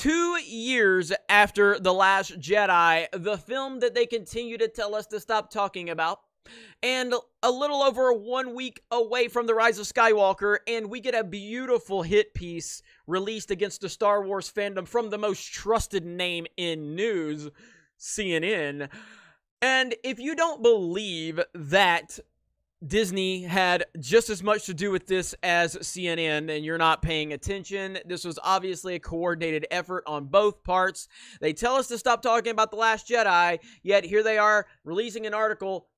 2 years after The Last Jedi, the film that they continue to tell us to stop talking about, and a little over 1 week away from The Rise of Skywalker, and we get a beautiful hit piece released against the Star Wars fandom from the most trusted name in news, CNN. And if you don't believe that Disney had just as much to do with this as CNN, and you're not paying attention, this was obviously a coordinated effort on both parts. They tell us to stop talking about The Last Jedi, yet here they are releasing an article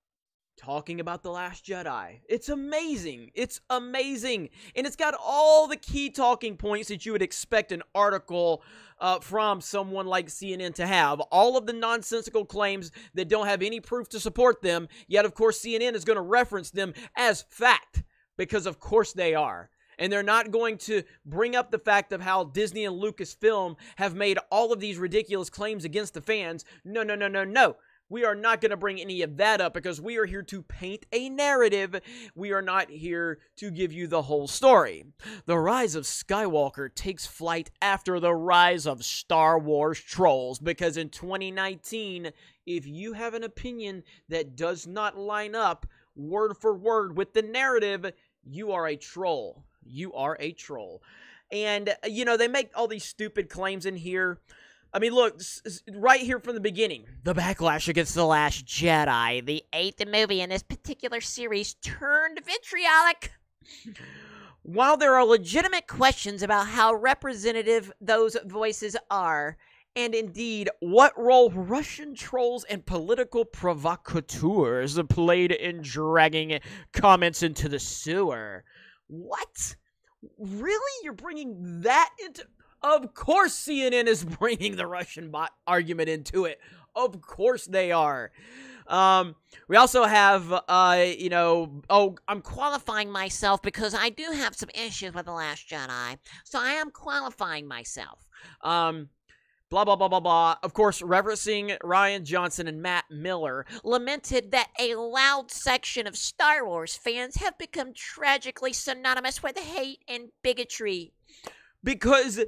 talking about The Last Jedi. It's amazing. It's amazing. And it's got all the key talking points that you would expect an article from someone like CNN to have. All of the nonsensical claims that don't have any proof to support them, yet of course CNN is going to reference them as fact, because of course they are. And they're not going to bring up the fact of how Disney and Lucasfilm have made all of these ridiculous claims against the fans. No, no, no, no, no. We are not going to bring any of that up, because we are here to paint a narrative. We are not here to give you the whole story. The Rise of Skywalker takes flight after the rise of Star Wars trolls, because in 2019, if you have an opinion that does not line up word for word with the narrative, you are a troll. You are a troll. And, you know, they make all these stupid claims in here. I mean, look, right here from the beginning, the backlash against The Last Jedi, the 8th movie in this particular series, turned vitriolic. While there are legitimate questions about how representative those voices are, and indeed what role Russian trolls and political provocateurs played in dragging comments into the sewer. What? Really? You're bringing that into... Of course CNN is bringing the Russian bot argument into it. Of course they are. We also have, you know, I'm qualifying myself because I do have some issues with The Last Jedi. So I am qualifying myself. Blah, blah, blah, blah, blah. Of course, referencing Rian Johnson and Matt Miller, lamented that a loud section of Star Wars fans have become tragically synonymous with hate and bigotry. Because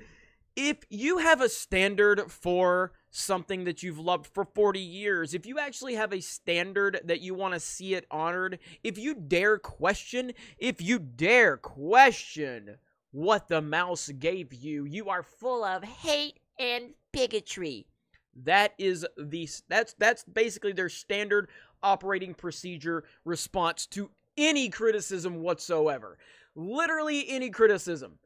if you have a standard for something that you've loved for 40 years, if you actually have a standard that you want to see it honored, if you dare question what the mouse gave you, you are full of hate and bigotry. That's basically their standard operating procedure response to any criticism whatsoever. Literally any criticism.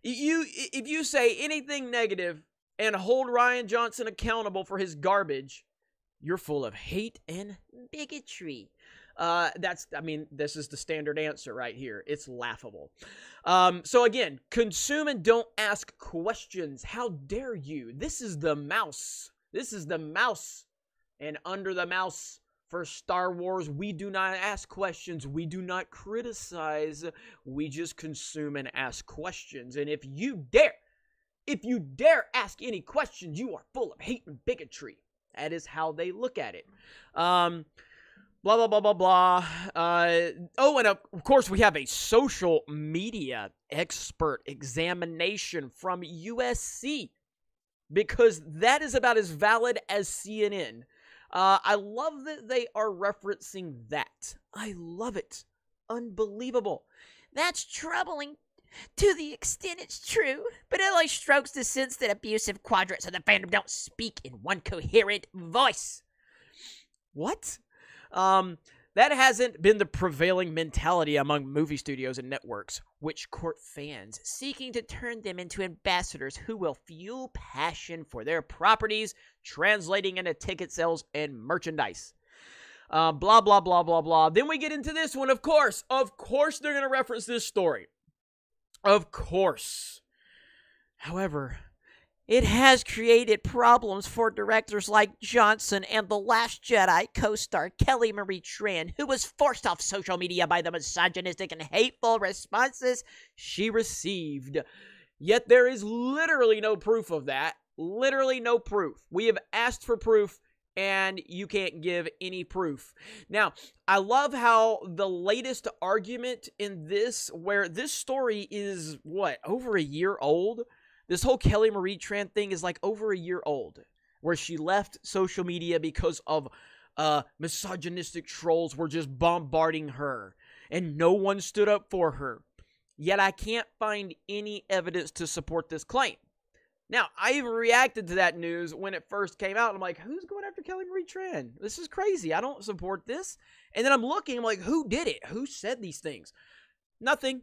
If you say anything negative and hold Rian Johnson accountable for his garbage, you're full of hate and bigotry. This is the standard answer right here. It's laughable. So again, consume and don't ask questions. How dare you? This is the mouse. This is the mouse. And under the mouse for Star Wars, we do not ask questions. We do not criticize. We just consume and ask questions. And if you dare ask any questions, you are full of hate and bigotry. That is how they look at it. Blah, blah, blah, blah, blah. And of course, we have a social media expert examination from USC, because that is about as valid as CNN. I love that they are referencing that. I love it. Unbelievable. That's troubling to the extent it's true, but it only strokes the sense that abusive quadrants of the fandom don't speak in one coherent voice. What? That hasn't been the prevailing mentality among movie studios and networks, which court fans, seeking to turn them into ambassadors who will fuel passion for their properties, translating into ticket sales and merchandise. Blah, blah, blah, blah, blah. Then we get into this one, of course. Of course they're going to reference this story. Of course. However, it has created problems for directors like Johnson and The Last Jedi co-star Kelly Marie Tran, who was forced off social media by the misogynistic and hateful responses she received. Yet there is literally no proof of that. Literally no proof. We have asked for proof, and you can't give any proof. Now, I love how the latest argument in this, where this story is, over a year old? This whole Kelly Marie Tran thing is like over a year old, where she left social media because of misogynistic trolls were just bombarding her, and no one stood up for her. Yet I can't find any evidence to support this claim. Now, I even reacted to that news when it first came out. I'm like, who's going after Kelly Marie Tran? This is crazy. I don't support this. And then I'm looking, I'm like, who did it? Who said these things? Nothing.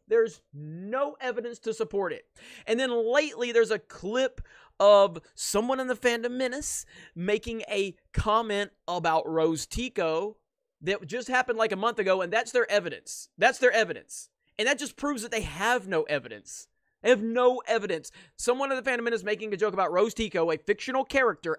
There's no evidence to support it. And then lately, there's a clip of someone in the Fandom Menace making a comment about Rose Tico that just happened like a month ago, and that's their evidence. That's their evidence. And that just proves that they have no evidence. They have no evidence. Someone in the Phantom Menace making a joke about Rose Tico, a fictional character.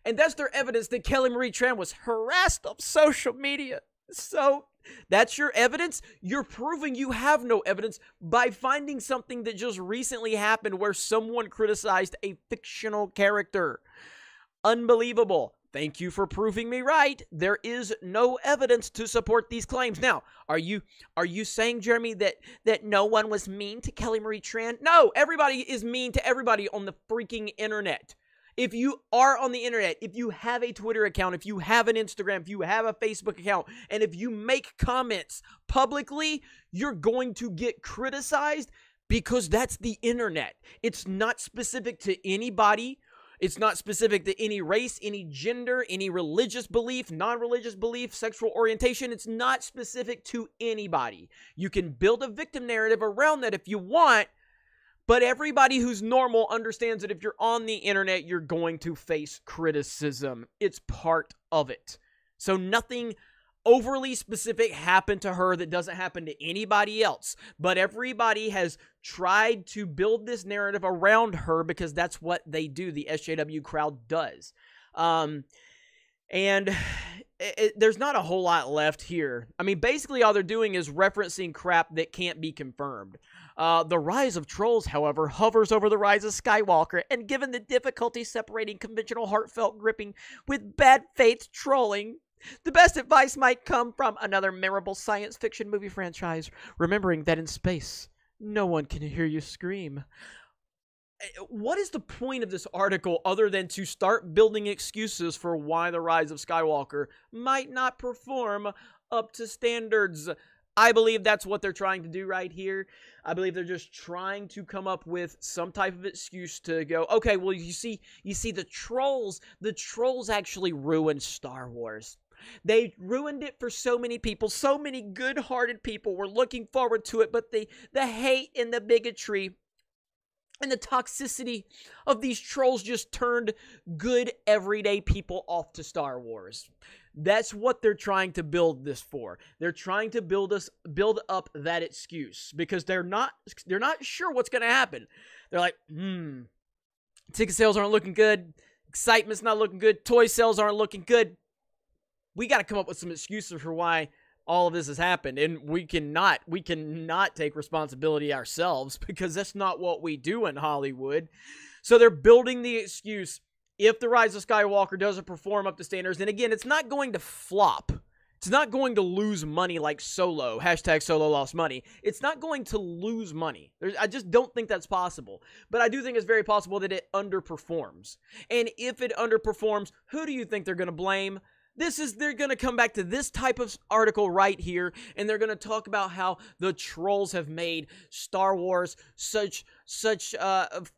And that's their evidence that Kelly Marie Tran was harassed on social media. So, that's your evidence? You're proving you have no evidence by finding something that just recently happened where someone criticized a fictional character. Unbelievable. Thank you for proving me right. There is no evidence to support these claims. Now, are you saying, Jeremy, that no one was mean to Kelly Marie Tran? No, everybody is mean to everybody on the freaking internet. If you are on the internet, if you have a Twitter account, if you have an Instagram, if you have a Facebook account, and if you make comments publicly, you're going to get criticized because that's the internet. It's not specific to anybody. It's not specific to any race, any gender, any religious belief, non-religious belief, sexual orientation. It's not specific to anybody. You can build a victim narrative around that if you want, but everybody who's normal understands that if you're on the internet, you're going to face criticism. It's part of it. So nothing overly specific happened to her that doesn't happen to anybody else. But everybody has tried to build this narrative around her because that's what they do. The SJW crowd does. There's not a whole lot left here. I mean, basically all they're doing is referencing crap that can't be confirmed. The rise of trolls, however, hovers over the rise of Skywalker, and given the difficulty separating conventional heartfelt gripping with bad faith trolling, the best advice might come from another memorable science fiction movie franchise, remembering that in space, no one can hear you scream. What is the point of this article other than to start building excuses for why the Rise of Skywalker might not perform up to standards? I believe that's what they're trying to do right here. I believe they're just trying to come up with some type of excuse to go, okay, well, you see the trolls actually ruined Star Wars. They ruined it for so many people. So many good-hearted people were looking forward to it, but the hate and the bigotry and the toxicity of these trolls just turned good, everyday people off to Star Wars. That's what they're trying to build this for. They're trying to build up that excuse because they're not sure what's going to happen. They're like, ticket sales aren't looking good. Excitement's not looking good. Toy sales aren't looking good. We got to come up with some excuses for why all of this has happened, and we cannot take responsibility ourselves because that's not what we do in Hollywood. So they're building the excuse. If the Rise of Skywalker doesn't perform up to standards, and again, it's not going to flop. It's not going to lose money like Solo. # Solo lost money. It's not going to lose money. I just don't think that's possible. But I do think it's very possible that it underperforms. And if it underperforms, who do you think they're going to blame? They're going to come back to this type of article right here, and they're going to talk about how the trolls have made Star Wars such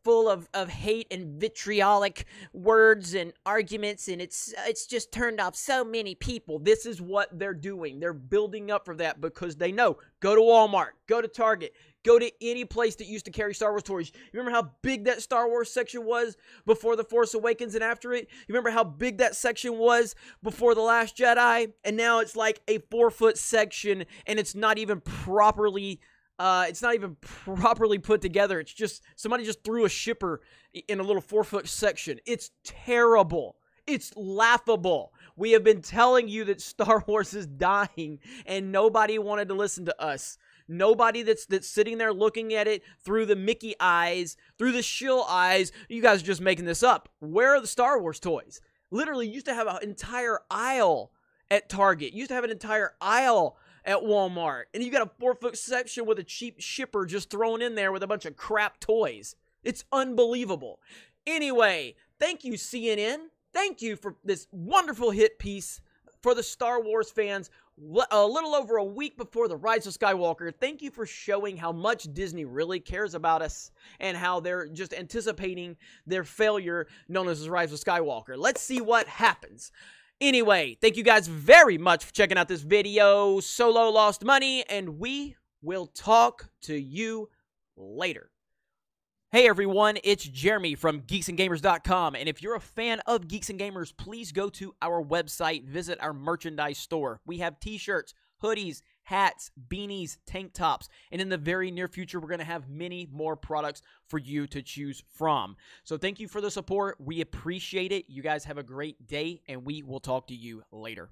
full of hate and vitriolic words and arguments, and it's just turned off so many people. This is what they're doing. They're building up for that because they know. Go to Walmart, go to Target, go to any place that used to carry Star Wars toys. You remember how big that Star Wars section was before The Force Awakens and after it? You remember how big that section was before The Last Jedi? And now it's like a 4-foot section, and it's not even properly put together. It's just somebody just threw a shipper in a little 4-foot section. It's terrible. It's laughable. We have been telling you that Star Wars is dying, and nobody wanted to listen to us. Nobody that's sitting there looking at it through the Mickey eyes, through the shill eyes. You guys are just making this up. Where are the Star Wars toys? Literally, you used to have an entire aisle at Target. You used to have an entire aisle at Walmart. And you got a 4-foot section with a cheap shipper just thrown in there with a bunch of crap toys. It's unbelievable. Anyway, thank you, CNN. Thank you for this wonderful hit piece for the Star Wars fans a little over a week before The Rise of Skywalker. Thank you for showing how much Disney really cares about us and how they're just anticipating their failure known as The Rise of Skywalker. Let's see what happens. Anyway, thank you guys very much for checking out this video. Solo lost money, and we will talk to you later. Hey everyone, it's Jeremy from geeksandgamers.com, and if you're a fan of Geeks and Gamers, please go to our website, visit our merchandise store. We have t-shirts, hoodies, hats, beanies, tank tops, and in the very near future, we're going to have many more products for you to choose from. So thank you for the support. We appreciate it. You guys have a great day, and we will talk to you later.